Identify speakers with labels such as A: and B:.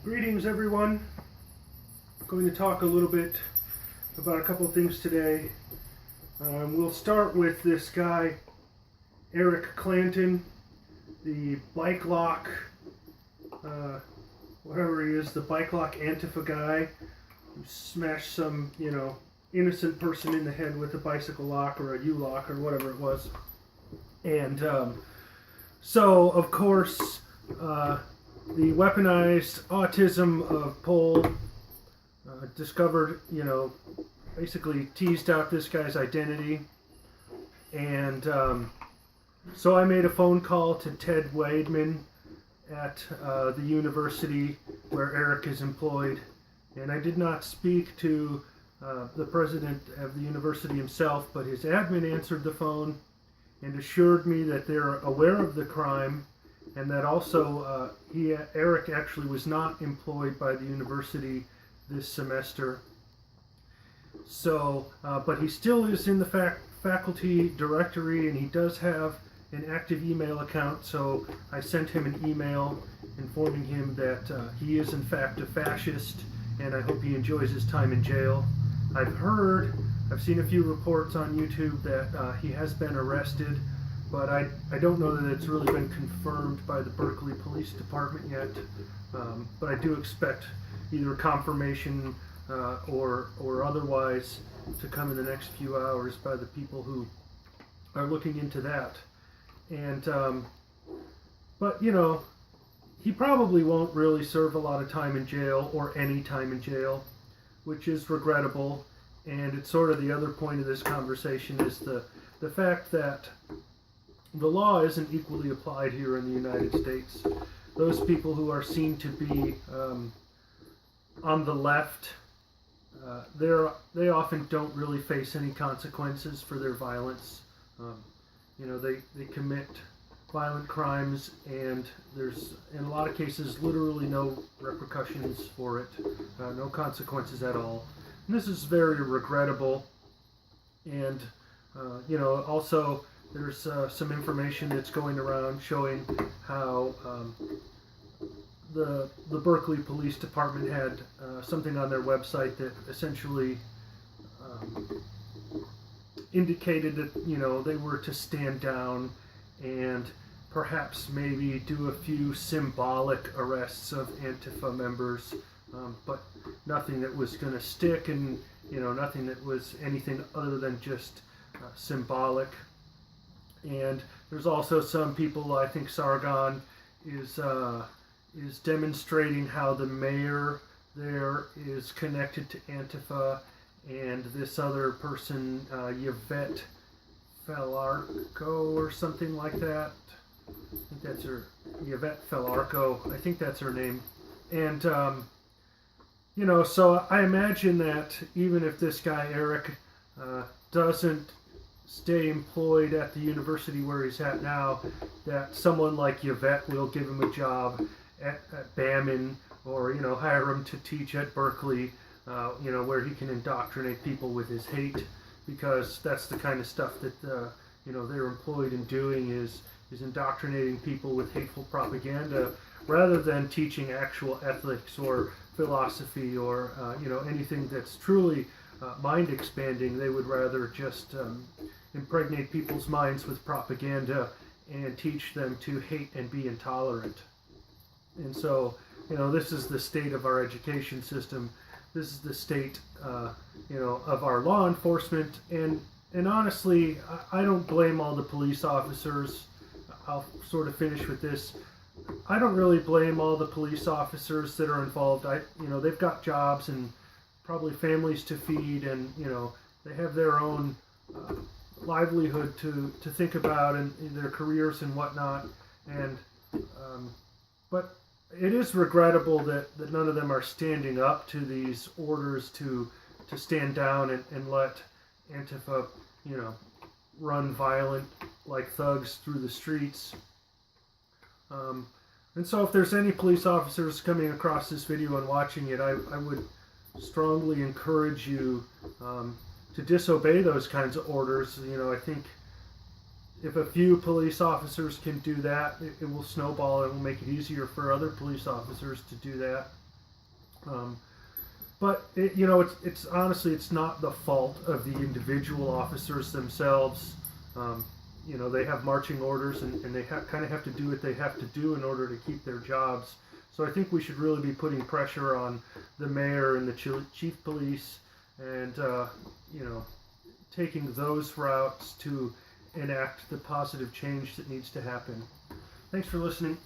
A: Greetings, everyone. I'm going to talk a little bit about a couple of things today. We'll start with this guy, Eric Clanton, the bike lock, whatever he is, the bike lock Antifa guy who smashed some, innocent person in the head with a bicycle lock or a U-lock or whatever it was. And so, of course, the weaponized autism of Pohl discovered, basically teased out this guy's identity. And so I made a phone call to Ted Weidman at the university where Eric is employed. And I did not speak to the president of the university himself, but his admin answered the phone and assured me that they're aware of the crime and that also Eric actually was not employed by the university this semester. So, but he still is in the faculty directory, and he does have an active email account, so I sent him an email informing him that he is in fact a fascist, and I hope he enjoys his time in jail. I've seen a few reports on YouTube that he has been arrested, but I don't know that it's really been confirmed by the Berkeley Police Department yet. But I do expect either confirmation or otherwise to come in the next few hours by the people who are looking into that. And but he probably won't really serve a lot of time in jail or any time in jail, which is regrettable. And it's sort of the other point of this conversation is the fact that the law isn't equally applied here in the United States. Those people who are seen to be on the left, they often don't really face any consequences for their violence. They commit violent crimes, and there's, in a lot of cases, literally no repercussions for it, no consequences at all. And this is very regrettable. And, also there's some information that's going around showing how the Berkeley Police Department had something on their website that essentially indicated that, they were to stand down and perhaps maybe do a few symbolic arrests of Antifa members, but nothing that was going to stick, and nothing that was anything other than just symbolic. And there's also some people, I think Sargon is demonstrating how the mayor there is connected to Antifa, and this other person, Yvette Felarco or something like that. I think that's her, Yvette Felarco. I think that's her name. And so I imagine that even if this guy Eric doesn't stay employed at the university where he's at now, that someone like Yvette will give him a job at Bamman, or hire him to teach at Berkeley, where he can indoctrinate people with his hate, because that's the kind of stuff that they're employed in doing is indoctrinating people with hateful propaganda, rather than teaching actual ethics or philosophy or anything that's truly mind expanding. They would rather just impregnate people's minds with propaganda and teach them to hate and be intolerant. And so, this is the state of our education system. This is the state, of our law enforcement. And honestly, I don't blame all the police officers. I'll sort of finish with this. I don't really blame all the police officers that are involved. They've got jobs and probably families to feed, and they have their own livelihood to think about, and their careers and whatnot. And but it is regrettable that none of them are standing up to these orders to stand down and let Antifa run violent like thugs through the streets. And so if there's any police officers coming across this video and watching it, I would strongly encourage you to disobey those kinds of orders. I think if a few police officers can do that, it will snowball and will make it easier for other police officers to do that. But it's honestly, it's not the fault of the individual officers themselves. They have marching orders, and they kind of have to do what they have to do in order to keep their jobs. So I think we should really be putting pressure on the mayor and the chief police, and taking those routes to enact the positive change that needs to happen. Thanks for listening.